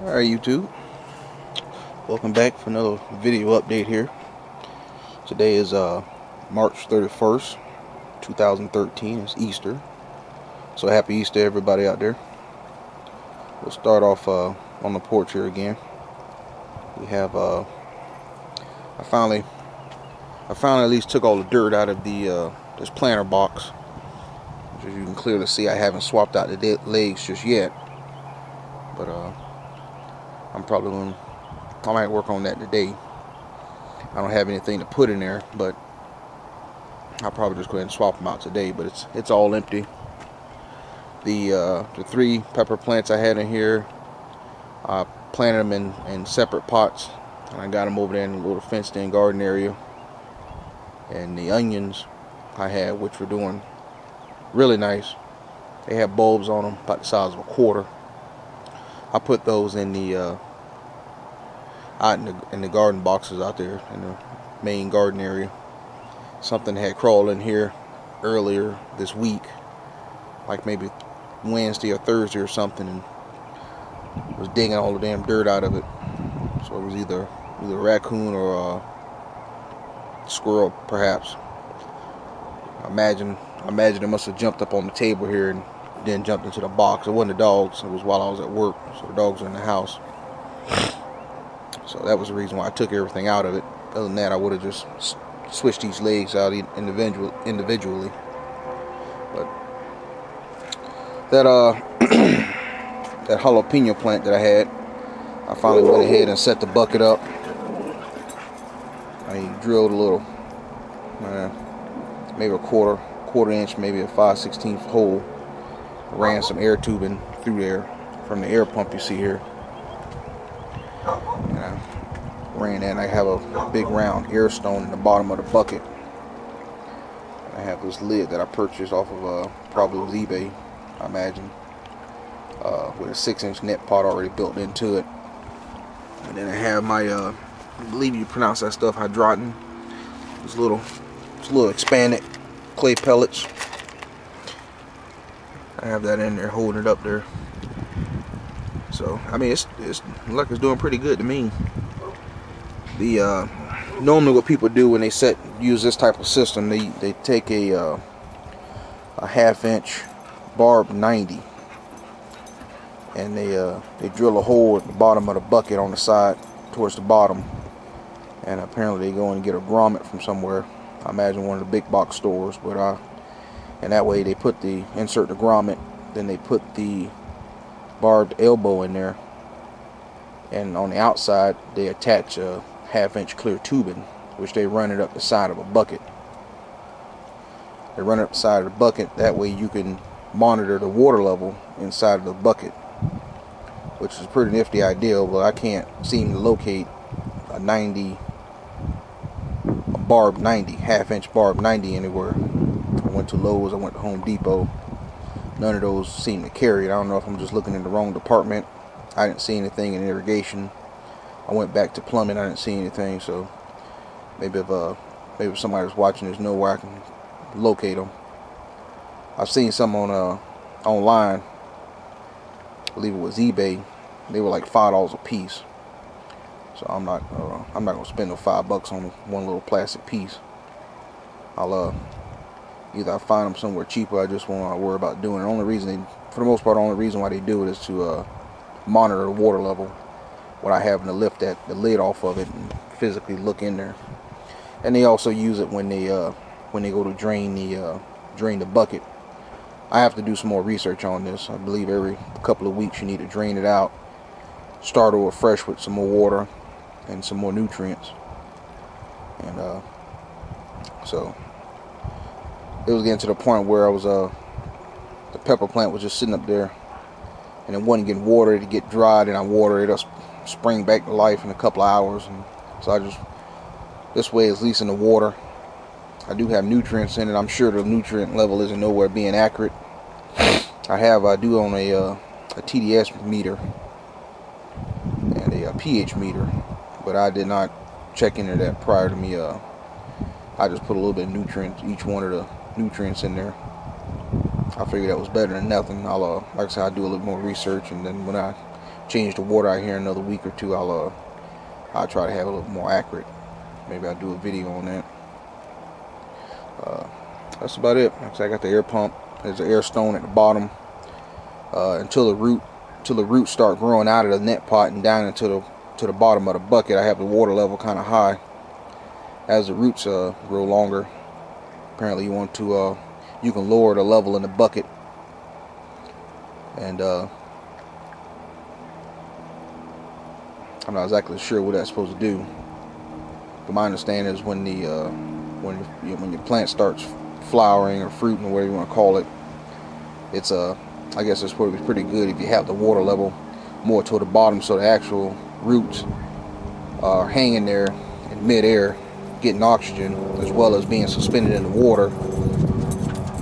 Alright, YouTube, welcome back for another video update here. Today is March 31st 2013. It's Easter, so happy Easter everybody out there. We'll start off on the porch here again. We have I finally at least took all the dirt out of the this planter box. As you can clearly see, I haven't swapped out the legs just yet, but I might work on that today. I don't have anything to put in there, but I'll probably just go ahead and swap them out today. But it's all empty. The 3 pepper plants I had in here, I planted them in separate pots, and I got them over there in a little fenced-in garden area. And the onions I had, which were doing really nice, they had bulbs on them about the size of a quarter. I put those in the out in the garden boxes out there in the main garden area. Something had crawled in here earlier this week, like maybe Wednesday or Thursday or something, and was digging all the damn dirt out of it. So it was either a raccoon or a squirrel, perhaps. I imagine it must have jumped up on the table here and then jumped into the box. It wasn't the dogs. It was while I was at work, so the dogs were in the house. So that was the reason why I took everything out of it. Other than that, I would have just switched these legs out individually. But that that jalapeno plant that I had, I finally went ahead and set the bucket up. I drilled a little, maybe a quarter inch, maybe a 5/16 hole. Ran some air tubing through there from the air pump you see here. And I ran that, and I have a big round air stone in the bottom of the bucket. I have this lid that I purchased off of probably was eBay, I imagine, with a 6-inch net pot already built into it. And then I have my I believe you pronounce that stuff hydroton. It's little expanded clay pellets. I have that in there holding it up there. So I mean, it's look, it's doing pretty good to me. The normally what people do when they use this type of system, they take a 1/2-inch barb 90, and they drill a hole at the bottom of the bucket on the side towards the bottom, and apparently they go and get a grommet from somewhere. I imagine one of the big box stores, but and that way they insert the grommet, then they put the barbed elbow in there, and on the outside they attach a 1/2-inch clear tubing, which they run it up the side of a bucket. They run it up the side of the bucket, that way you can monitor the water level inside of the bucket, which is a pretty nifty idea, but I can't seem to locate a barb 90, 1/2-inch barb 90 anywhere. I went to Lowe's, I went to Home Depot. None of those seem to carry it. I don't know if I'm just looking in the wrong department. I didn't see anything in irrigation. I went back to plumbing, I didn't see anything. So maybe if somebody was watching this know where I can locate them. I've seen some on online. I believe it was eBay. They were like $5 a piece. So I'm not gonna spend no $5 on one little plastic piece. I'll either I find them somewhere cheaper. I just won't worry about doing it. For the most part, the only reason why they do it is to monitor the water level without having to lift the lid off of it and physically look in there. And they also use it when they go to drain the bucket. I have to do some more research on this. I believe every couple of weeks you need to drain it out, start over fresh with some more water and some more nutrients. And so it was getting to the point where the pepper plant was just sitting up there, and it wasn't getting watered. It'd get dried, and I water it'll spring back to life in a couple of hours. And so this way, at least in the water, I do have nutrients in it. I'm sure the nutrient level isn't nowhere being accurate. I do own a TDS meter and a pH meter, but I did not check into that prior to me. I just put a little bit of nutrients, each one of the nutrients in there. I figured that was better than nothing. I'll like I said, I'll do a little more research, and then when I change the water out here in another week or two, I'll try to have a little more accurate. Maybe I'll do a video on that. That's about it. I got the air pump. There's an air stone at the bottom. Until the roots start growing out of the net pot and down into the bottom of the bucket, I have the water level kind of high. As the roots grow longer, apparently you want to you can lower the level in the bucket, and I'm not exactly sure what that's supposed to do, but my understanding is when your plant starts flowering or fruiting or whatever you want to call it, it's I guess it's probably pretty good if you have the water level more toward the bottom, so the actual roots are hanging there in midair, getting oxygen, as well as being suspended in the water,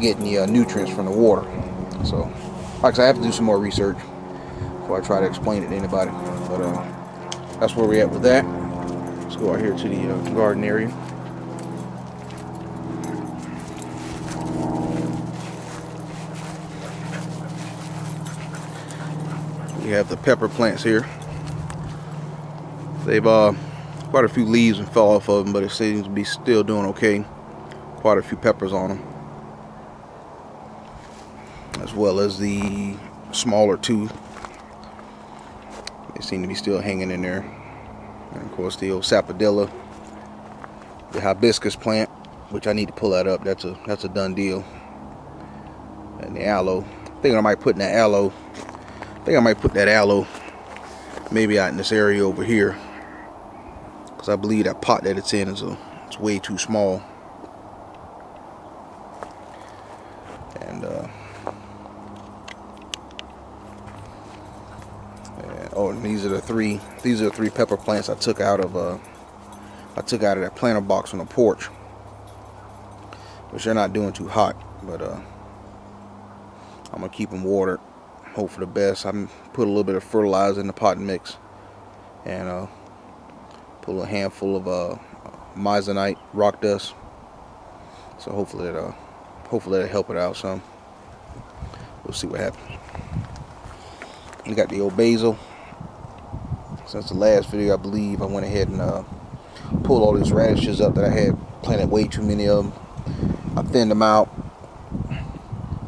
getting the nutrients from the water. So, like I said, I have to do some more research before I try to explain it to anybody. But that's where we're at with that. Let's go out here to the garden area. We have the pepper plants here. They've quite a few leaves and fell off of them, but it seems to be still doing okay. Quite a few peppers on them, as well as the smaller two. They seem to be still hanging in there. And of course the old sapodilla, the hibiscus plant, which I need to pull that up. That's a done deal. And the aloe. I think I might put that aloe maybe out in this area over here, because I believe that pot that it's in it's way too small. And oh, and these are the three pepper plants I took out of that planter box on the porch, which they're not doing too hot, but I'm gonna keep them watered. Hope for the best. I put a little bit of fertilizer in the pot mix, and put a little handful of Mizonite rock dust. So hopefully it'll help it out some. We'll see what happens. We got the old basil. Since the last video, I believe I went ahead and pulled all these radishes up that I had planted way too many of them. I thinned them out.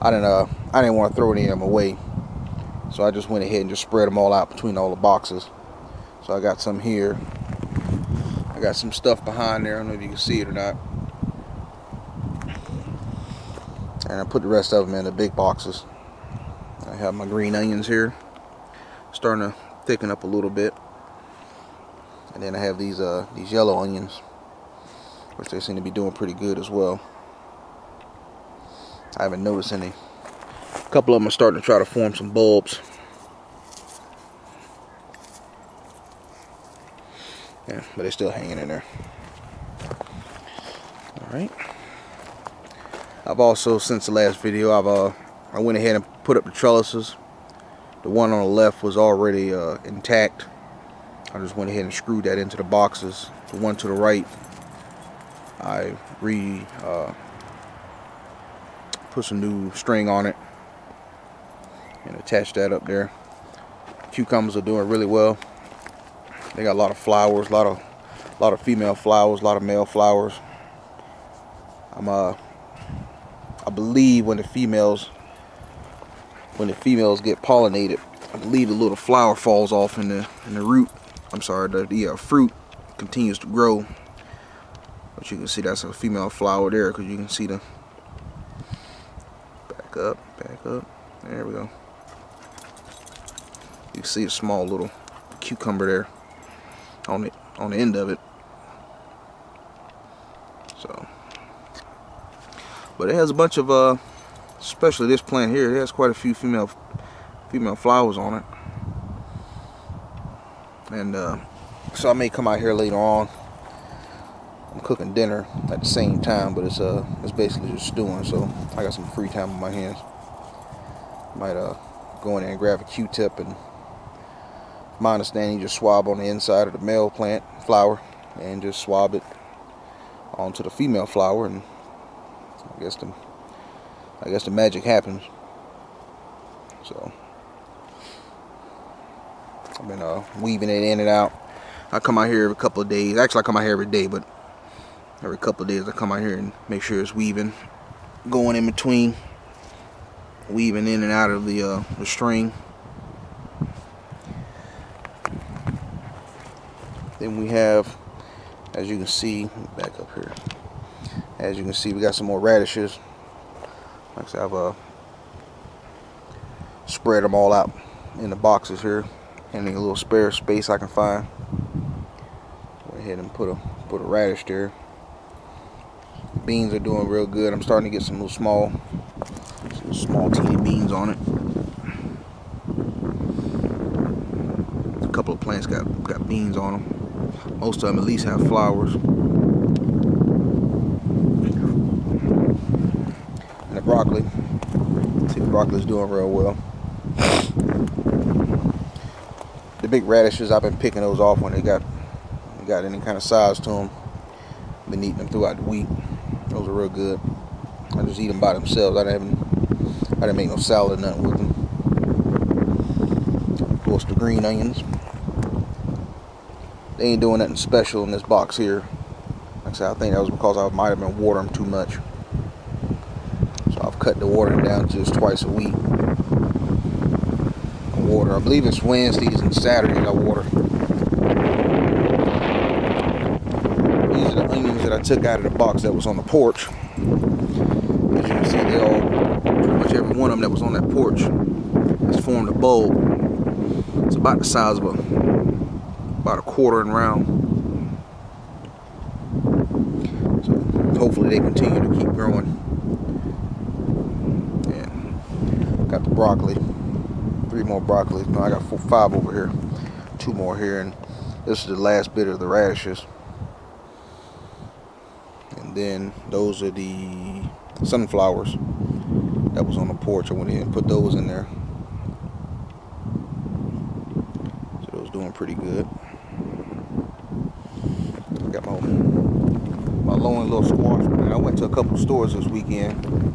I didn't want to throw any of them away, so I just went ahead and just spread them all out between all the boxes. So I got some here. I got some stuff behind there. I don't know if you can see it or not. And I put the rest of them in the big boxes. I have my green onions here, starting to thicken up a little bit. And then I have these yellow onions, which they seem to be doing pretty good as well. I haven't noticed any. A couple of them are starting to try to form some bulbs. Yeah, but they're still hanging in there. Alright. I've also, since the last video, I went ahead and put up the trellises. The one on the left was already intact. I just went ahead and screwed that into the boxes. The one to the right, I put some new string on it and attached that up there. Cucumbers are doing really well. They got a lot of flowers, a lot of female flowers, a lot of male flowers. I believe when the females get pollinated, I believe the little flower falls off in the root. I'm sorry, the fruit continues to grow. But you can see that's a female flower there, because you can see the back up. There we go. You can see a small little cucumber there on the end of it. So, but it has a bunch of especially this plant here, it has quite a few female flowers on it. And so I may come out here later on. I'm cooking dinner at the same time, but it's basically just stewing, so I got some free time on my hands. Might go in there and grab a Q-tip, and my understanding, you just swab on the inside of the male plant flower and just swab it onto the female flower, and I guess the magic happens. So I've been weaving it in and out. I come out here every couple of days. Actually, I come out here every day, but every couple of days I come out here and make sure it's weaving, going in between, weaving in and out of the string. Then we have, as you can see, back up here. As you can see, we got some more radishes. Like I said, I've spread them all out in the boxes here. Any little spare space I can find. Go ahead and put a radish there. Beans are doing real good. I'm starting to get some small teeny beans on it. A couple of plants got beans on them. Most of them at least have flowers. And the broccoli. See, the broccoli's doing real well. The big radishes, I've been picking those off when they got any kind of size to them. Been eating them throughout the week. Those are real good. I just eat them by themselves. I didn't make no salad or nothing with them. Of course, the green onions. They ain't doing nothing special in this box here. Like I said, I think that was because I might have been watering them too much. So I've cut the watering down to just twice a week. I water. I believe it's Wednesdays and Saturdays I water. These are the onions that I took out of the box that was on the porch. As you can see, they all, pretty much every one of them that was on that porch has formed a bulb. It's about the size of about a quarter in round. So hopefully they continue to keep growing. And got the broccoli. 3 more broccoli. No, I got 5 over here. 2 more here, and this is the last bit of the radishes. And then those are the sunflowers that was on the porch. I went ahead and put those in there. So those doing pretty good. I got my lonely little squash. And I went to a couple stores this weekend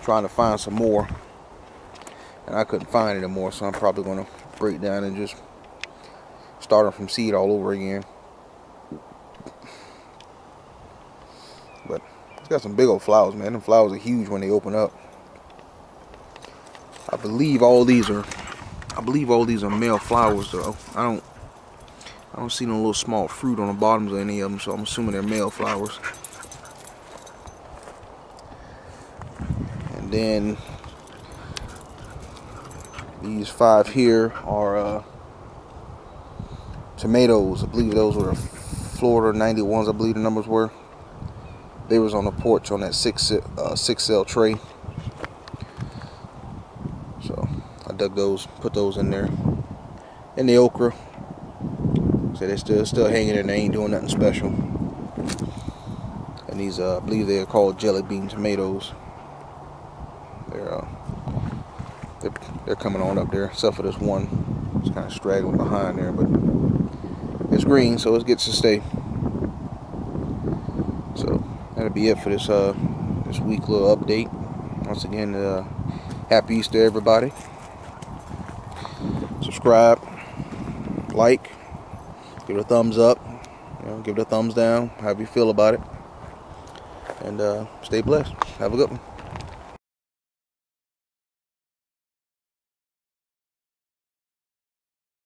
trying to find some more, and I couldn't find any more, so I'm probably going to break down and just start them from seed all over again. But it's got some big old flowers, man. Them flowers are huge when they open up. I believe all these are male flowers though. I don't see no little small fruit on the bottoms of any of them, so I'm assuming they're male flowers. And then these 5 here are tomatoes. I believe those were Florida 91s, I believe the numbers were. They was on the porch on that 6 cell tray. So I dug those, put those in there. And the okra. So they're still hanging in there, ain't doing nothing special. And these I believe they're called jelly bean tomatoes. They're coming on up there, except for this one. It's kind of straggling behind there, but it's green, so it gets to stay. So that'll be it for this this week little update. Once again, happy Easter, everybody. Subscribe, like, give it a thumbs up, give it a thumbs down, however you feel about it, and stay blessed. Have a good one.